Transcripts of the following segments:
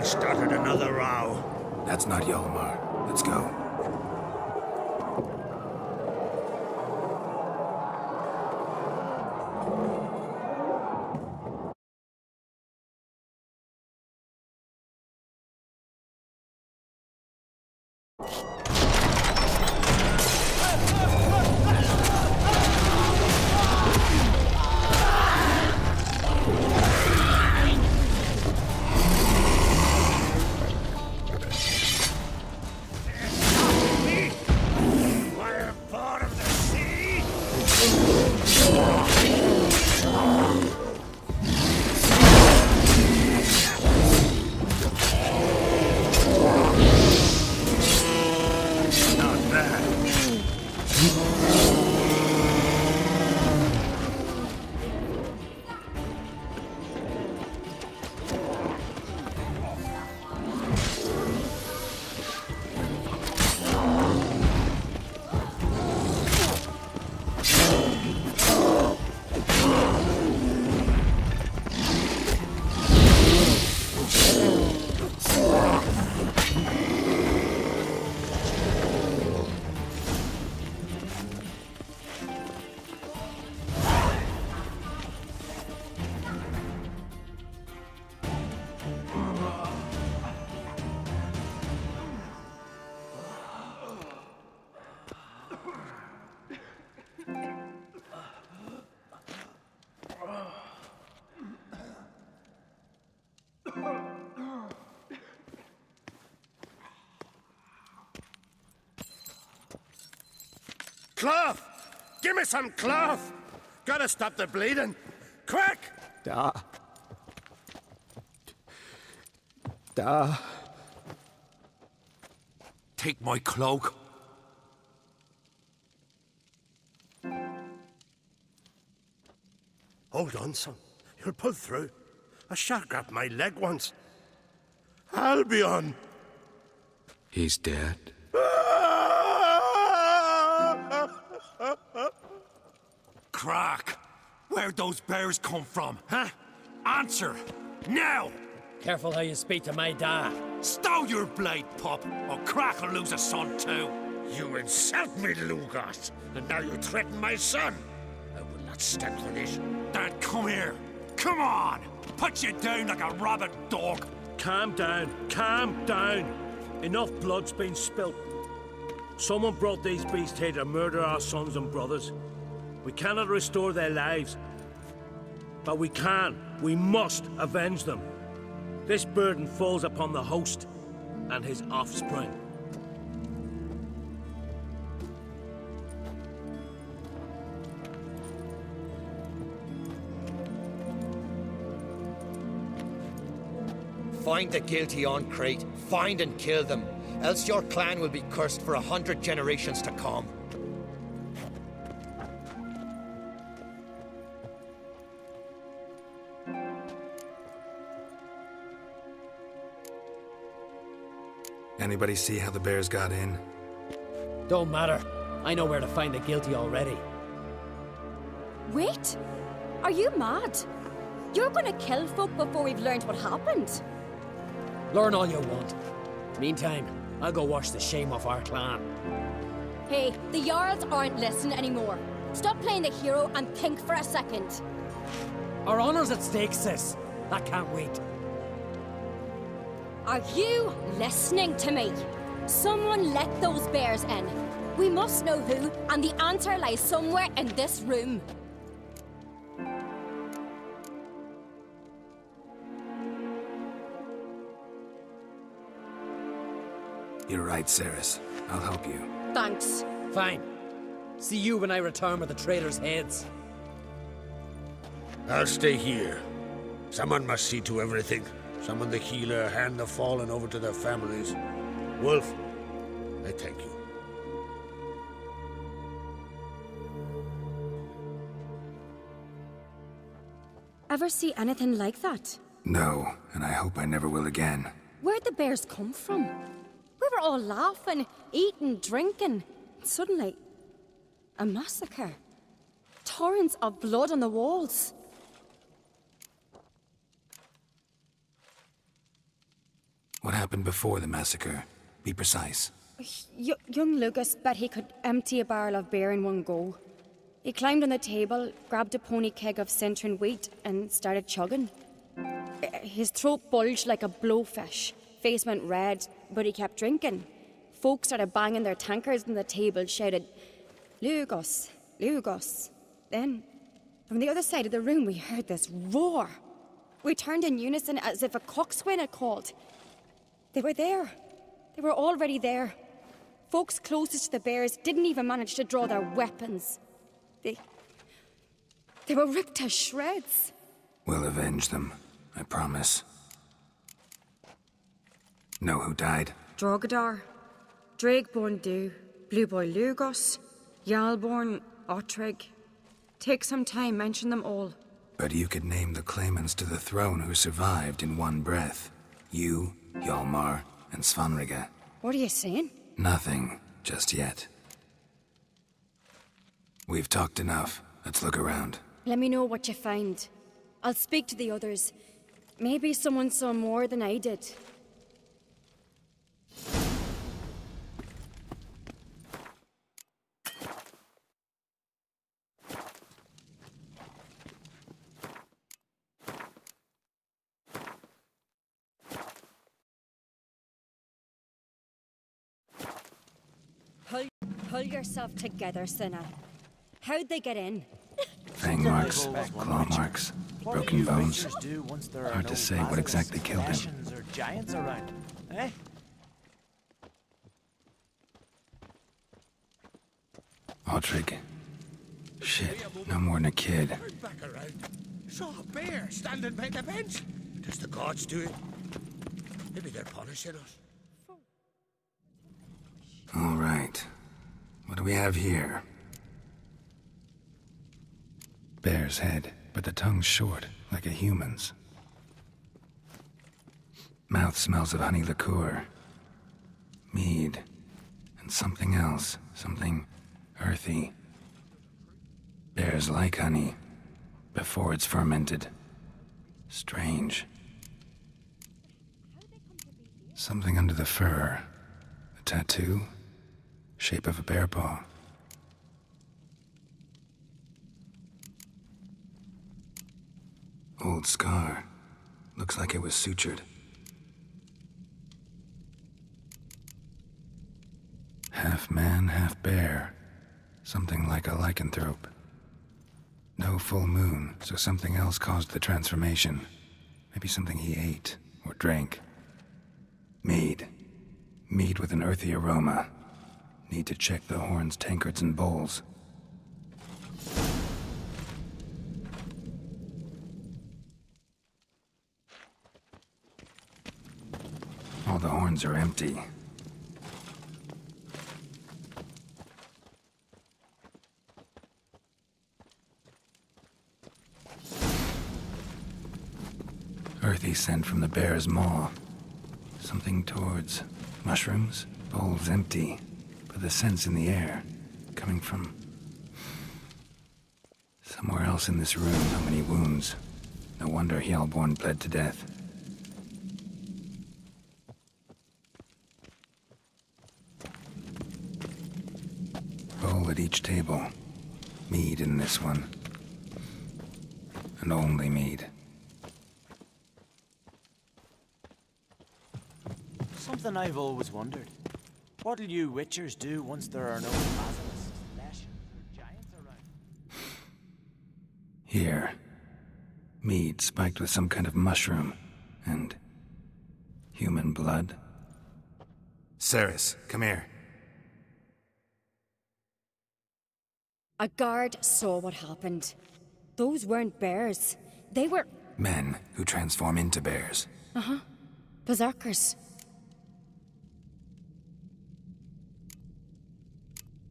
Started another row. That's not Yolmar. Let's go. Cloth! Give me some cloth! Gotta stop the bleeding. Quick! Da. Take my cloak. Hold on, son. You'll pull through. A shark grabbed my leg once. Albion! He's dead. Crack! Where'd those bears come from, huh? Answer! Now! Careful how you speak to my dad. Stow your blade, pup, or Crack will lose a son too. You insult me, Lugas, and now you threaten my son. I will not stand for this. Then come here. Come on! Put you down like a rabid dog. Calm down. Calm down. Enough blood's been spilt. Someone brought these beasts here to murder our sons and brothers. We cannot restore their lives. But we must avenge them. This burden falls upon the host and his offspring. Find the guilty on Crete. Find and kill them. Else your clan will be cursed for 100 generations to come. Anybody see how the bears got in? Don't matter. I know where to find the guilty already. Wait! Are you mad? You're gonna kill folk before we've learned what happened. Learn all you want. Meantime, I'll go wash the shame off our clan. Hey, the Jarls aren't listening anymore. Stop playing the hero and think for a second. Our honor's at stake, sis. That can't wait. Are you listening to me? Someone let those bears in. We must know who, and the answer lies somewhere in this room. You're right, Ceres. I'll help you. Thanks. Fine. See you when I return with the traitors' heads. I'll stay here. Someone must see to everything. Summon the healer, hand the fallen over to their families. Wolf, I thank you. Ever see anything like that? No, and I hope I never will again. Where'd the bears come from? We were all laughing, eating, drinking. Suddenly, a massacre. Torrents of blood on the walls. What happened before the massacre? Be precise. Young Lucas bet he could empty a barrel of beer in one go. He climbed on the table, grabbed a pony keg of Centron wheat, and started chugging. His throat bulged like a blowfish. Face went red, but he kept drinking. Folks started banging their tankards on the table, shouted, "Lugos, Lugos." Then, from the other side of the room, we heard this roar. We turned in unison as if a coxswain had called. They were there. They were already there. Folks closest to the bears didn't even manage to draw their weapons. They were ripped to shreds. We'll avenge them, I promise. Know who died? Drogadar, Drakeborn Du, Blue Boy Lugos, Yalborn, Ottrig. Take some time, mention them all. But you could name the claimants to the throne who survived in one breath. You, Hjalmar, and Svanrige. What are you saying? Nothing, just yet. We've talked enough. Let's look around. Let me know what you find. I'll speak to the others. Maybe someone saw more than I did. Pull yourself together, Sinna. How'd they get in? Fang marks, claw marks, broken bones. Hard to say what exactly killed him. Or giants around, eh? Ottrig. Shit, no more than a kid. Turn back around. Saw a bear standing by the bench. Does the gods do it? Maybe they're punishing us. All right. What do we have here? Bear's head, but the tongue's short, like a human's. Mouth smells of honey liqueur. Mead. And something else. Something earthy. Bears like honey. Before it's fermented. Strange. Something under the fur. A tattoo? Shape of a bear paw. Old scar. Looks like it was sutured. Half man, half bear. Something like a lycanthrope. No full moon, so something else caused the transformation. Maybe something he ate or drank. Mead. Mead with an earthy aroma. Need to check the horns, tankards, and bowls. All the horns are empty. Earthy scent from the bear's maw. Something towards mushrooms. Bowls empty, but the scent's in the air. Coming from somewhere else in this room. How many wounds? No wonder Hjalborn bled to death. Bowl at each table. Mead in this one. And only mead. Something I've always wondered. What'll you witchers do once there are no basilisks, lashings, or giants around? Here. Mead spiked with some kind of mushroom. And human blood. Ceres, come here. A guard saw what happened. Those weren't bears. They were... Men who transform into bears. berserkers.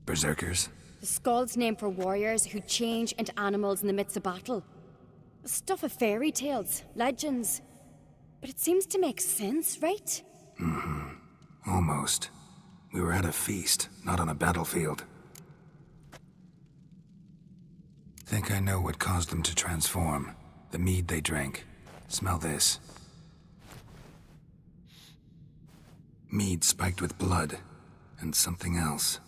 Berserkers? The Skald's name for warriors who change into animals in the midst of battle. Stuff of fairy tales, legends. But it seems to make sense, right? Almost. We were at a feast, not on a battlefield. Think I know what caused them to transform. The mead they drank. Smell this. Mead spiked with blood, and something else.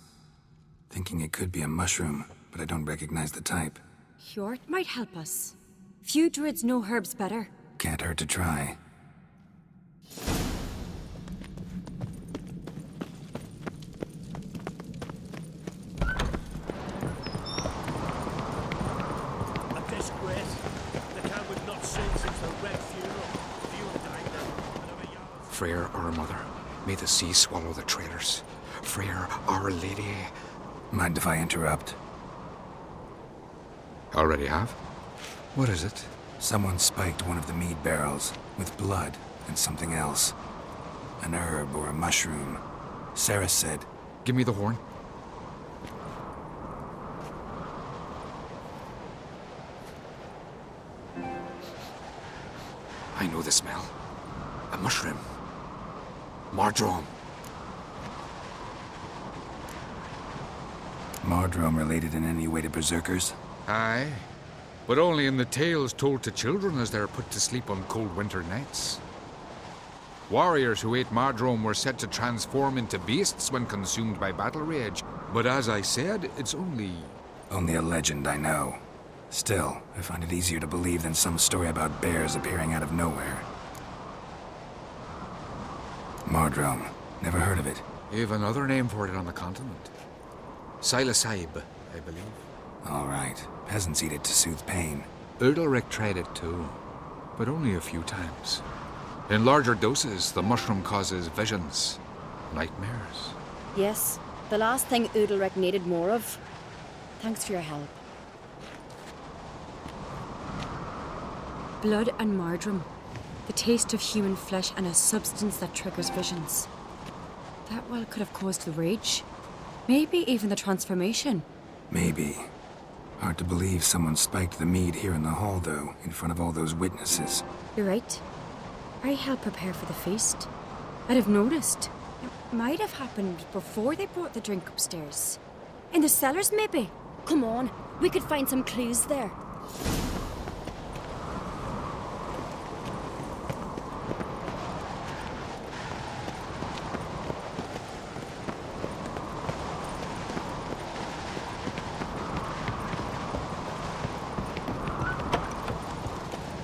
Thinking it could be a mushroom, but I don't recognize the type. Hjort might help us. Few druids know herbs better. Can't hurt to try. A disgrace. The camp would not sing since the Red funeral. Few died there. Freyr, our mother, may the sea swallow the traitors. Freyr, our lady. Mind if I interrupt? Already have? What is it? Someone spiked one of the mead barrels with blood and something else. An herb or a mushroom. Sarah said... Give me the horn. I know the smell. A mushroom. Mardrome. Mardrome related in any way to berserkers? Aye, but only in the tales told to children as they're put to sleep on cold winter nights. Warriors who ate Mardrome were said to transform into beasts when consumed by battle rage, but as I said, it's only... Only a legend, I know. Still, I find it easier to believe than some story about bears appearing out of nowhere. Mardrome. Never heard of it. You've another name for it on the continent. Silasaib, I believe. All right. Peasants eat it to soothe pain. Udalric tried it too, but only a few times. In larger doses, the mushroom causes visions, nightmares. Yes, the last thing Udalric needed more of. Thanks for your help. Blood and Mardrome. The taste of human flesh and a substance that triggers visions. That well could have caused the rage. Maybe even the transformation. Maybe. Hard to believe someone spiked the mead here in the hall, though, in front of all those witnesses. You're right. I helped prepare for the feast. I'd have noticed. It might have happened before they brought the drink upstairs. In the cellars, maybe. Come on, we could find some clues there.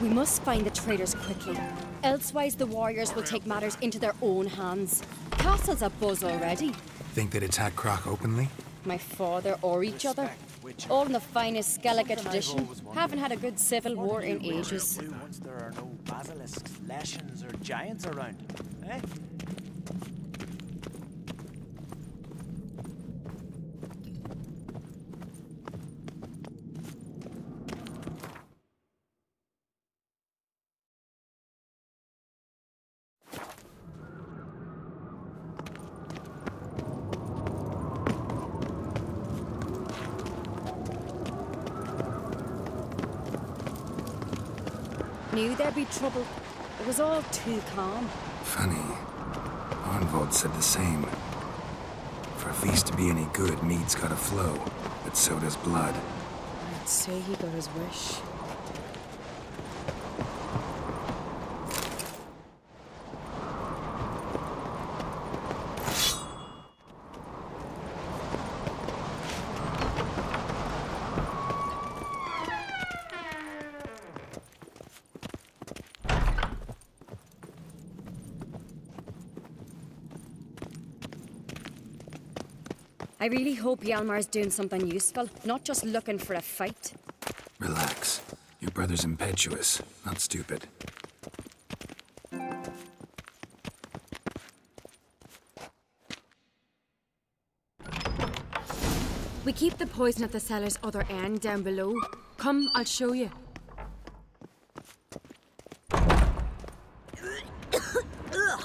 We must find the traitors quickly. Elsewise, the warriors will take matters into their own hands. Castle's abuzz already. Think they'd attack Croc openly? My father or each other. All in the finest Skellige tradition. Haven't had a good civil war in ages. Once there are no basilisks, leshens, or giants around, eh? Knew there'd be trouble. It was all too calm. Funny. Arnvold said the same. For a feast to be any good, mead's gotta flow, but so does blood. I'd say he got his wish. I really hope Hjalmar's doing something useful, not just looking for a fight. Relax. Your brother's impetuous, not stupid. We keep the poison at the cellar's other end down below. Come, I'll show you. The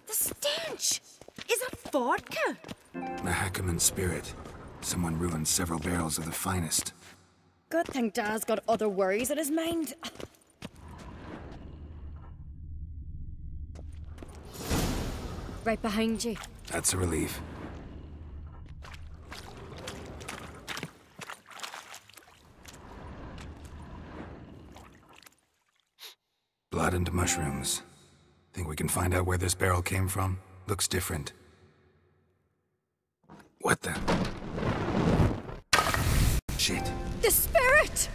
stench! Is that vodka? A Hackerman spirit. Someone ruined several barrels of the finest. Good thing Dad's got other worries in his mind. Right behind you. That's a relief. Blood and mushrooms. Think we can find out where this barrel came from? Looks different. What the? Shit. The spirit!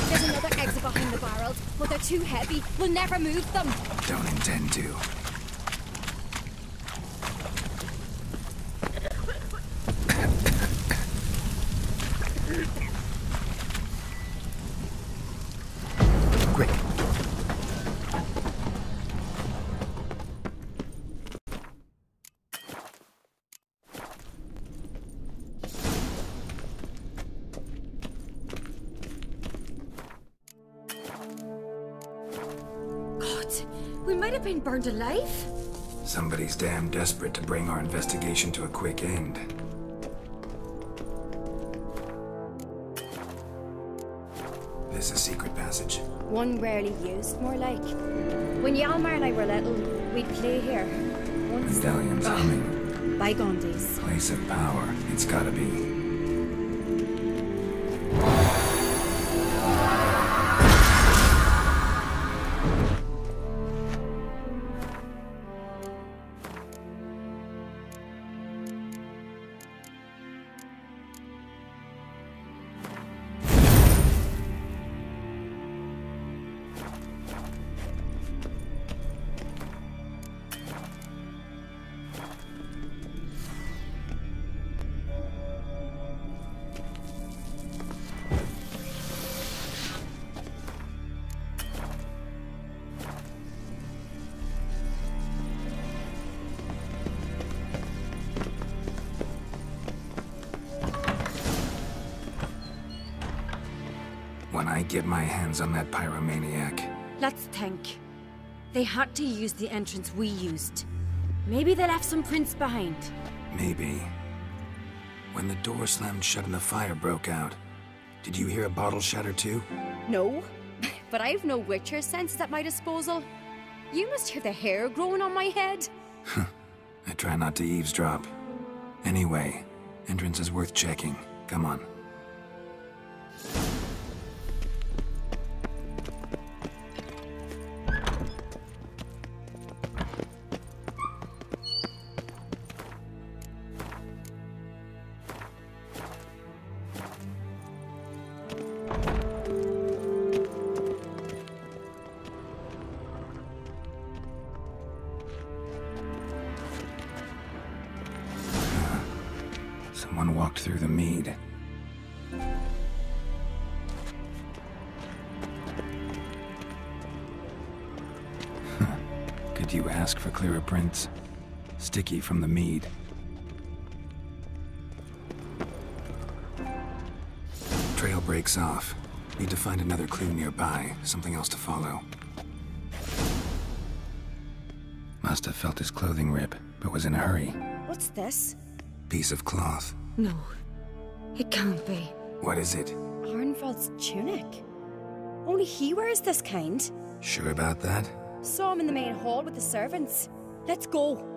There's another exit behind the barrels, but they're too heavy. We'll never move them. Don't intend to. Quick. We might have been burned alive. Somebody's damn desperate to bring our investigation to a quick end. This is a secret passage. One rarely used, more like. When Yalmar and I were little, we'd play here. Once... Medallions humming. Bygone days. Place of power. It's gotta be. When I get my hands on that pyromaniac. Let's think. They had to use the entrance we used. Maybe they left some prints behind. Maybe. When the door slammed shut and the fire broke out, did you hear a bottle shatter too? No, but I've no Witcher senses at my disposal. You must hear the hair growing on my head. I try not to eavesdrop. Anyway, entrance is worth checking. Come on. Someone walked through the mead. Could you ask for clearer prints? Sticky from the mead. Trail breaks off. Need to find another clue nearby. Something else to follow. Must have felt his clothing rip, but was in a hurry. What's this? Piece of cloth. No, it can't be. What is it? Arnvald's tunic. Only he wears this kind. Sure about that? Saw him in the main hall with the servants. Let's go.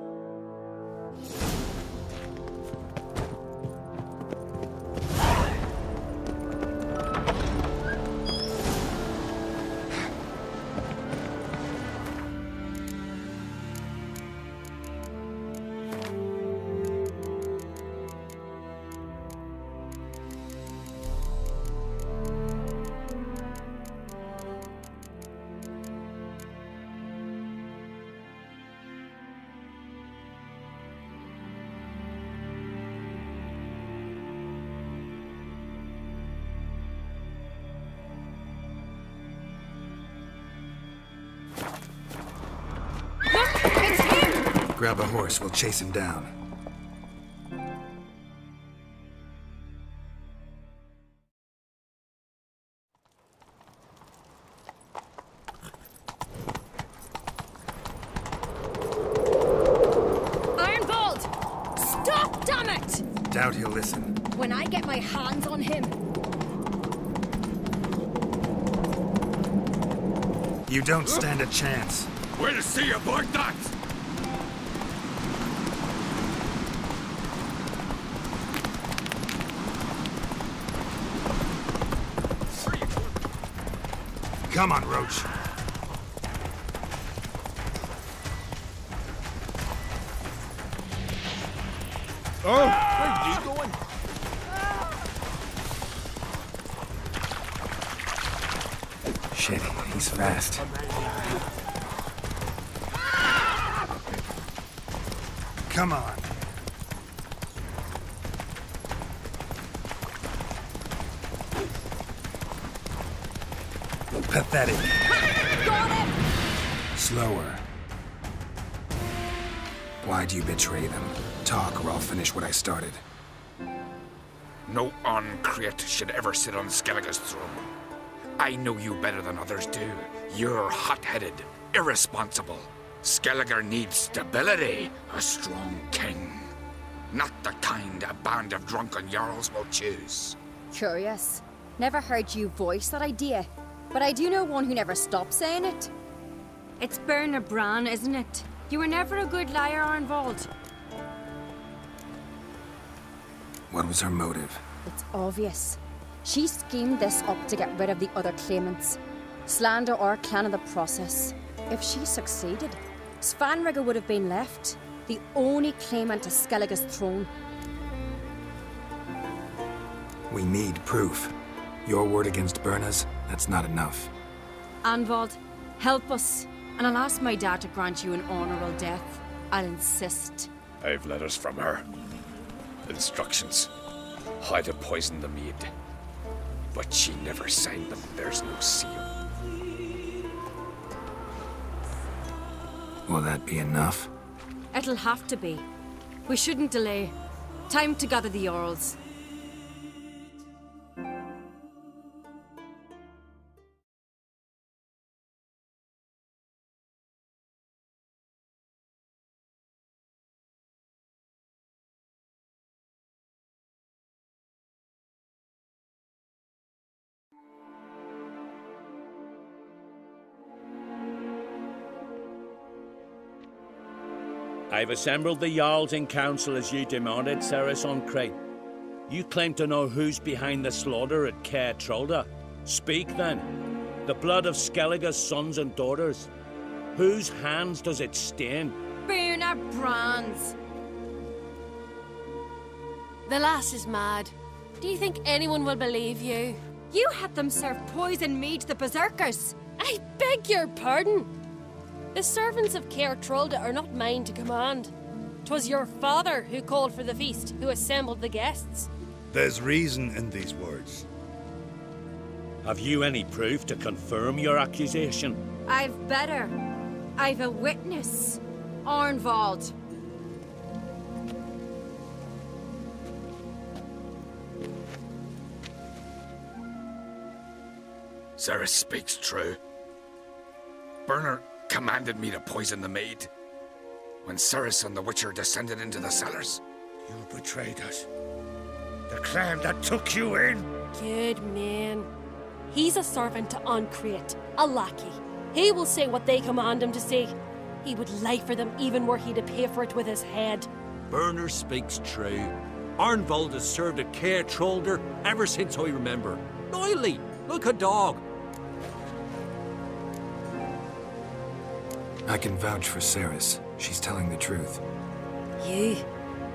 Grab a horse, we'll chase him down. Arnvald! Stop, damn it! Doubt he'll listen. When I get my hands on him. You don't stand a chance. We'll see about that! Come on, Roach. Where are you going? Shit, he's fast. Come on. Pathetic. Got him! Slower. Why'd you betray them? Talk or I'll finish what I started. No on-crate should ever sit on Skellige's throne. I know you better than others do. You're hot-headed, irresponsible. Skellige needs stability, a strong king. Not the kind a band of drunken jarls will choose. Curious. Never heard you voice that idea, but I do know one who never stops saying it. It's Berna Bran, isn't it? You were never a good liar, Arnvald. What was her motive? It's obvious. She schemed this up to get rid of the other claimants. Slander our clan in the process. If she succeeded, Svanrige would have been left, the only claimant to Skellige's throne. We need proof. Your word against Berna's, that's not enough. Arnvald, help us, and I'll ask my dad to grant you an honourable death. I'll insist. I've letters from her. Instructions. How to poison the mead. But she never signed them. There's no seal. Will that be enough? It'll have to be. We shouldn't delay. Time to gather the Jarls. I've assembled the Jarls in council as you demanded, Ceres on Crate. You claim to know who's behind the slaughter at Caer Trolda. Speak then. The blood of Skellige's sons and daughters. Whose hands does it stain? Berna Bran's. The lass is mad. Do you think anyone will believe you? You had them serve poison mead to the berserkers. I beg your pardon. The servants of Caer Trolda are not mine to command. 'Twas your father who called for the feast, who assembled the guests. There's reason in these words. Have you any proof to confirm your accusation? I've better. I've a witness. Arnvald. Ceres speaks true. Berna commanded me to poison the maid. When Ceres and the Witcher descended into the cellars. You betrayed us. The clan that took you in. Good man. He's a servant to Ancrate, a lackey. He will say what they command him to say. He would lie for them even were he to pay for it with his head. Berner speaks true. Arnvald has served at Caer Trolder ever since I remember. Noily, look a dog. I can vouch for Ceres. She's telling the truth. You?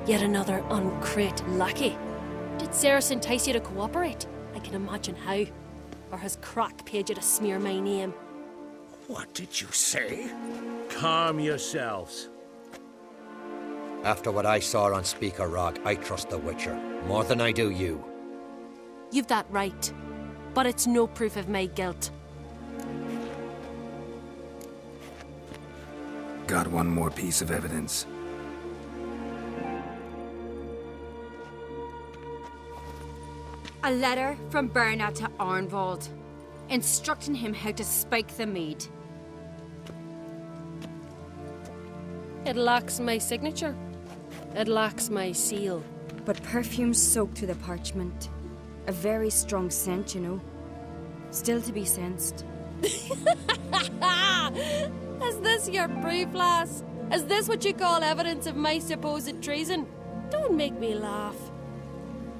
Yet another Ancrate lackey? Did Ceres entice you to cooperate? I can imagine how. Or has Crack paid you to smear my name? What did you say? Calm yourselves. After what I saw on Speaker Rock, I trust the Witcher more than I do you. You've that right. But it's no proof of my guilt. Got one more piece of evidence. A letter from Berna to Arnvald, instructing him how to spike the mead. It lacks my signature. It lacks my seal. But perfume soaked through the parchment. A very strong scent, you know. Still to be sensed. Is this your proof, lass? Is this what you call evidence of my supposed treason? Don't make me laugh.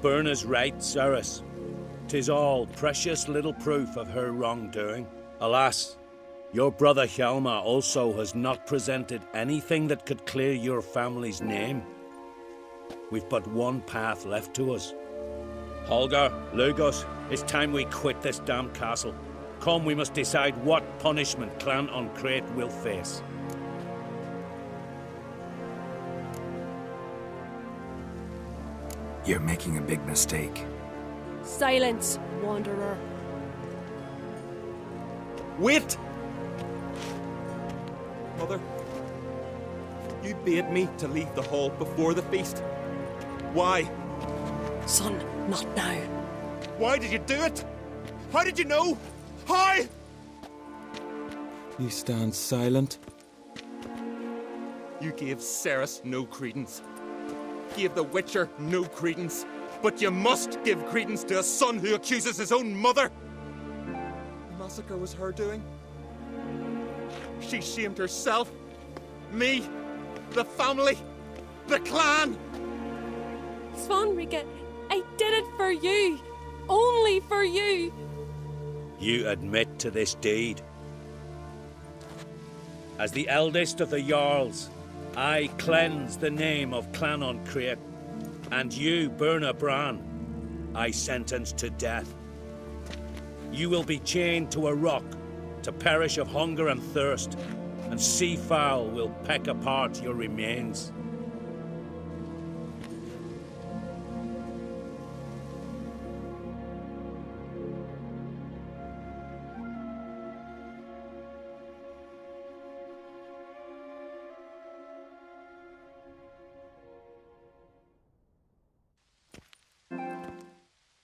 Berna's right, Ceres. 'Tis all precious little proof of her wrongdoing. Alas, your brother Hjalmar also has not presented anything that could clear your family's name. we've but one path left to us. Holger, Lugos, it's time we quit this damn castle. Come, we must decide what punishment Clan Uncrate will face. You're making a big mistake. Silence, Wanderer. Wait! Mother, you bade me to leave the hall before the feast. Why? Son, not now. Why did you do it? How did you know? How? You stand silent. You gave Ceres no credence. Gave the Witcher no credence. But you must give credence to a son who accuses his own mother. The massacre was her doing. She shamed herself, me, the family, the clan. Svanrika, I did it for you. Only for you. You admit to this deed. As the eldest of the Jarls, I cleanse the name of Clan Uncrate, and you, Burna Bran, I sentence to death. You will be chained to a rock to perish of hunger and thirst, and sea fowl will peck apart your remains.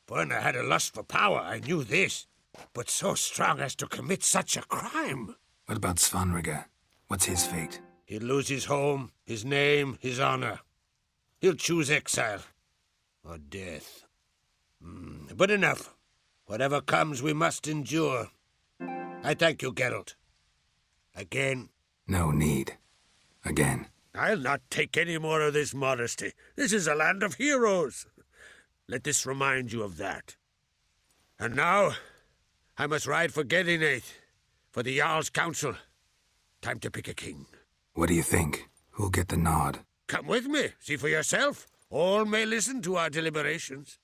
Burna had a lust for power, I knew this. But so strong as to commit such a crime. What about Svanrika? What's his fate? He'll lose his home, his name, his honor. He'll choose exile. Or death. But enough. Whatever comes, we must endure. I thank you, Geralt. Again. No need. Again. I'll not take any more of this modesty. This is a land of heroes. Let this remind you of that. And now, I must ride for Gedinate, for the Jarl's Council. Time to pick a king. What do you think? Who'll get the nod? Come with me, see for yourself. All may listen to our deliberations.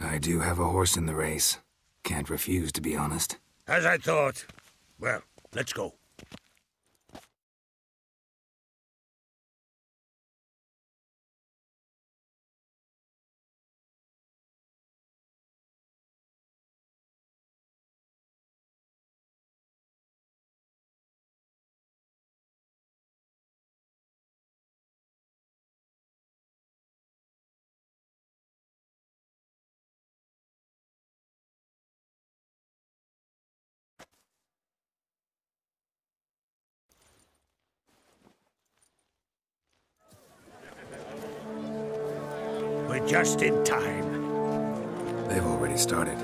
I do have a horse in the race. Can't refuse, to be honest. As I thought. Well, let's go. We're just in time. They've already started.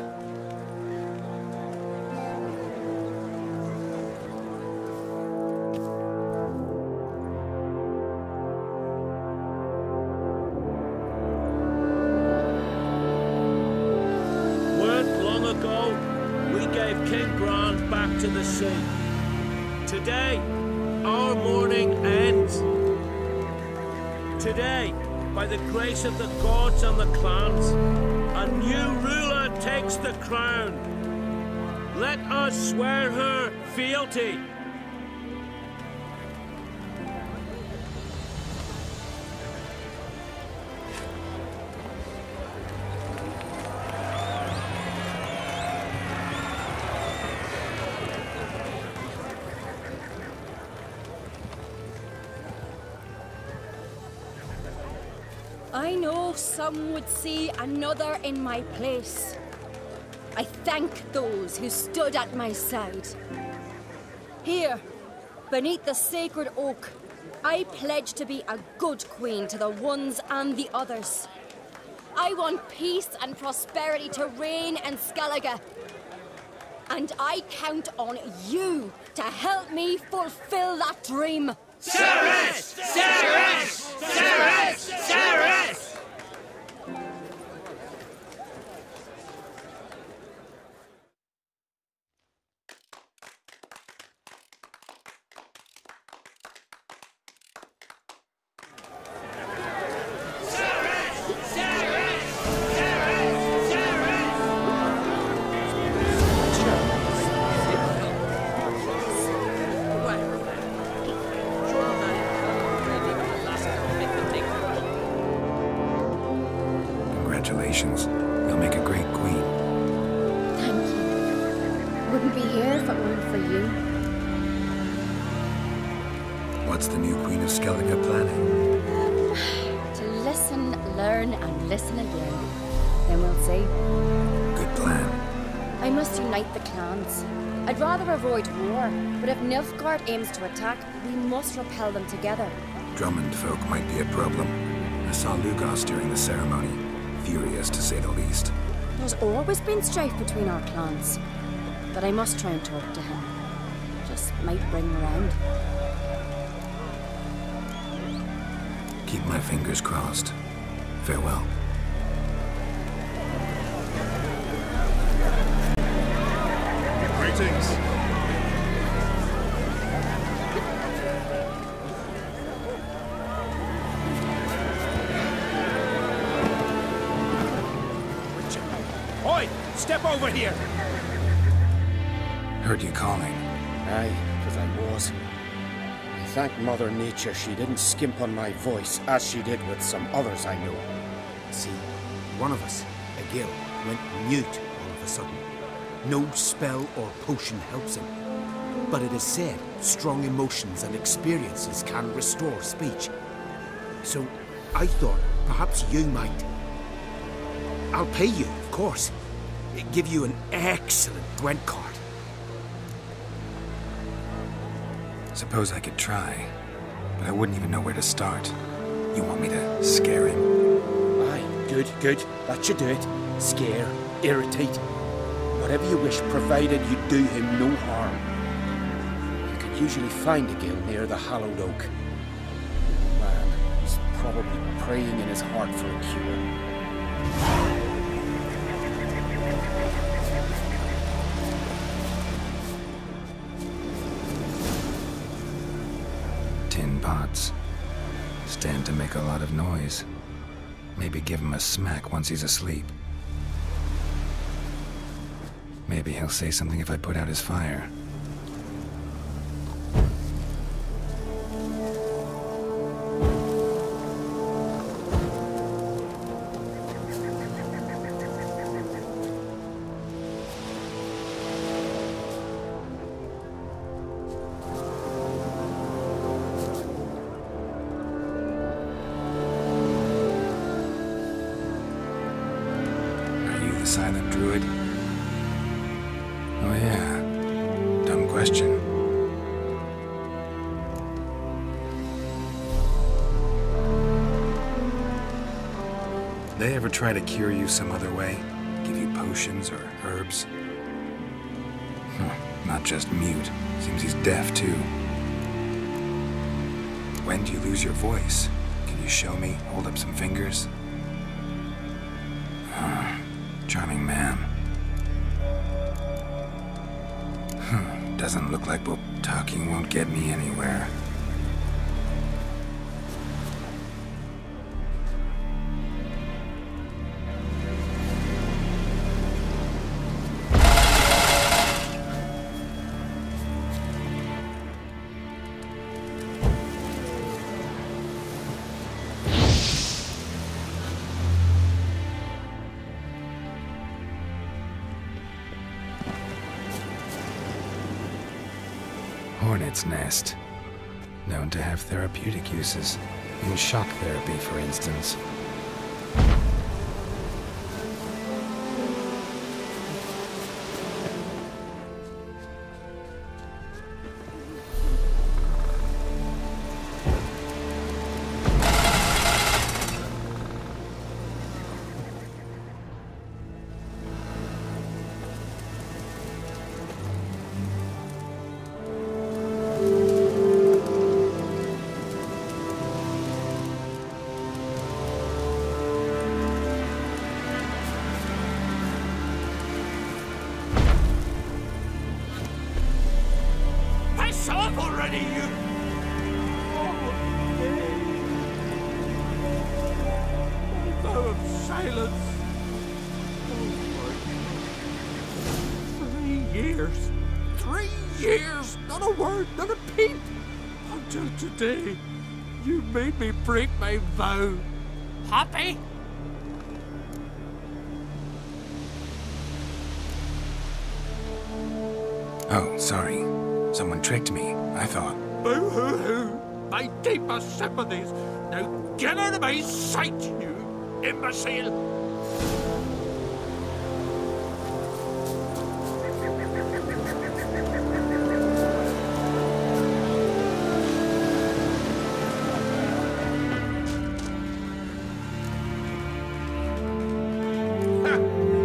Weren't long ago, we gave King Bran back to the sea. Today, our mourning ends. Today, by the grace of the gods and the clans, a new ruler takes the crown. Let us swear her fealty. I know some would see another in my place. I thank those who stood at my side. Here, beneath the sacred oak, I pledge to be a good queen to the ones and the others. I want peace and prosperity to reign in Skellige. And I count on you to help me fulfill that dream. Ceres! Ceres! Ceres! Ceres! transformations. You'll make a great queen. Thank you. Wouldn't be here if it weren't for you. What's the new Queen of Skellige planning? To listen, learn, and listen again. Then we'll see. Good plan. I must unite the clans. I'd rather avoid war, but if Nilfgaard aims to attack, we must repel them together. Drummond folk might be a problem. I saw Lugos during the ceremony. Furious, to say the least. There's always been strife between our clans. But I must try and talk to him. Just might bring him around. Keep my fingers crossed. Farewell. Greetings. Oi! Step over here! Heard you calling. Aye, because I was. I thank Mother Nature she didn't skimp on my voice, as she did with some others I know. See, one of us, a gill, went mute all of a sudden. No spell or potion helps him. But it is said strong emotions and experiences can restore speech. So I thought perhaps you might. I'll pay you, of course. Give you an excellent Gwent card. Suppose I could try, but I wouldn't even know where to start. You want me to scare him? Aye, good, good. That should do it. Scare, irritate. Whatever you wish, provided you do him no harm. You can usually find a gill near the hallowed oak. The man is probably praying in his heart for a cure. Tin pots. Stand to make a lot of noise. Maybe give him a smack once he's asleep. Maybe he'll say something if I put out his fire. Are you the silent druid? Oh yeah. Dumb question. They ever try to cure you some other way? Give you potions or herbs? Not just mute. Seems he's deaf too. When do you lose your voice? Can you show me? Hold up some fingers? Charming man. Doesn't look like talking won't get me anywhere. Hornet's nest. Known to have therapeutic uses. In shock therapy, for instance. Stop already, you! Oh, of silence. Oh, 3 years. 3 years! Not a word, not a peep! Until today, you made me break my vow. Happy? Oh, sorry. Someone tricked me, I thought. Boo-hoo-hoo! My deepest sympathies. Now get out of my sight, you imbecile!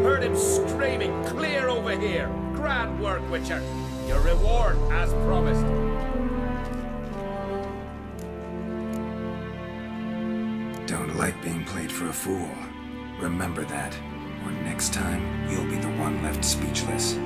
Heard him screaming, clear over here. Grand work, Witcher. Your reward, as promised. Don't like being played for a fool. Remember that, or next time, you'll be the one left speechless.